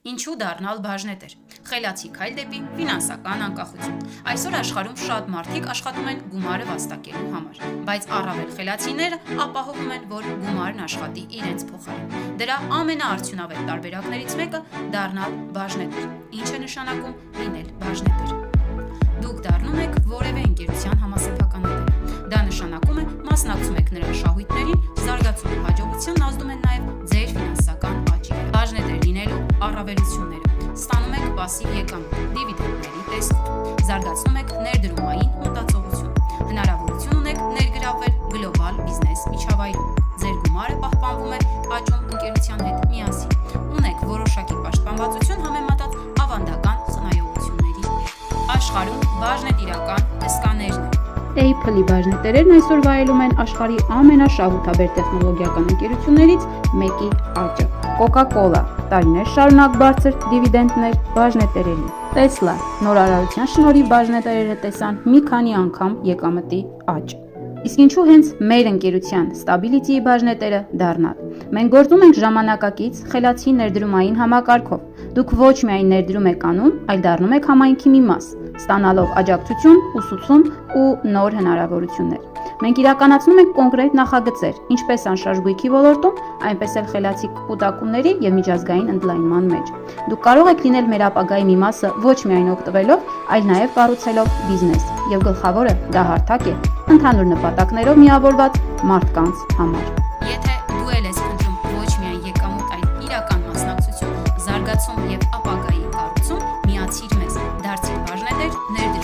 Ինչու դառնալ բաժնետեր։ Խելացի քայլ դեպի ֆինանսական անկախություն։ Այսօր աշխարհում շատ մարդիկ աշխատում են գումարը վաստակելու համար, բայց առավել խելացիները ապահովում են, որ գումարն աշխատի իրենց փոխարեն։ Դրա ամենաարդյունավետ տարբերակներից մեկը դառնալ բաժնետեր։ Ինչ է նշանակում լինել բաժնետեր։ Դուք դառնում եք որևէ ընկերության համասեփականատեր։ Դա նշանակում է մասնակցում եք նրա շահույթներին, զարգացում ու հաջողության ազդում են նաև ձեր ֆինանսական աճին։ Բաժնետեր լինելու առավելությունները։ Ստանում եք պասիվ եկամուտ, դիվիդենդների տեսքով։ Զարգացնում եք ներդրումային մտածողություն։ Հնարավորություն ունեք ներգրավվել գլոբալ բիզնես միջավայրում։ Ձեր գումարը պահպանվում է աճում ընկերության հետ միասին։ Ունեք որոշակի պաշտպանվածություն համեմատած ավանդական խնայողությունների հետ։ Աշխարհում բաժնետիրական հսկաներն են։ Apple-ի բաժնետերերն այսօր վայելում են աշխարհի ամենաշահութաբեր տեխնոլոգիական ընկերություններից մեկի աճը։ Coca-Cola տարիներ շարունակ բարձր դիվիդենդներ բաժնետերերի։ Tesla նորարարության շնորհիվ բաժնետերերը տեսան մի քանի անգամ եկամտի աճ։ Իսկ ինչու հենց մեր ընկերության Stability-ի բաժնետերը դառնալ։ Մենք գործում ենք ժամանակակից խելացի ներդրումային համակարգով։ Դուք ոչ միայն ներդրում եք անում, այլ դառնում եք համայնքի մի մաս, ստանալով աջակցություն, ուսուցում ու նոր հնարավորություններ։ Մենք իրականացնում ենք կոնկրետ նախագծեր, ինչպես անշարժ գույքի ոլորտում, այնպես էլ խելացի կուտակումների եւ միջազգային ընդլայնման մեջ։ Դուք կարող եք լինել մեր ապագայի մի մասը ոչ միայն օգտվելով, այլ նաեւ կառուցելով բիզնես։ Եվ գլխավորը դա հարթակ է ընդհանուր նպատակներով միավորված մարդկանց համար։ Եթե դու ես փնտրում ոչ միայն եկամուտ, այլ իրական մասնակցություն, զարգացում եւ ապագայի կառուցում, միացիր մեզ, դարձիր բաժնետեր, ներդրում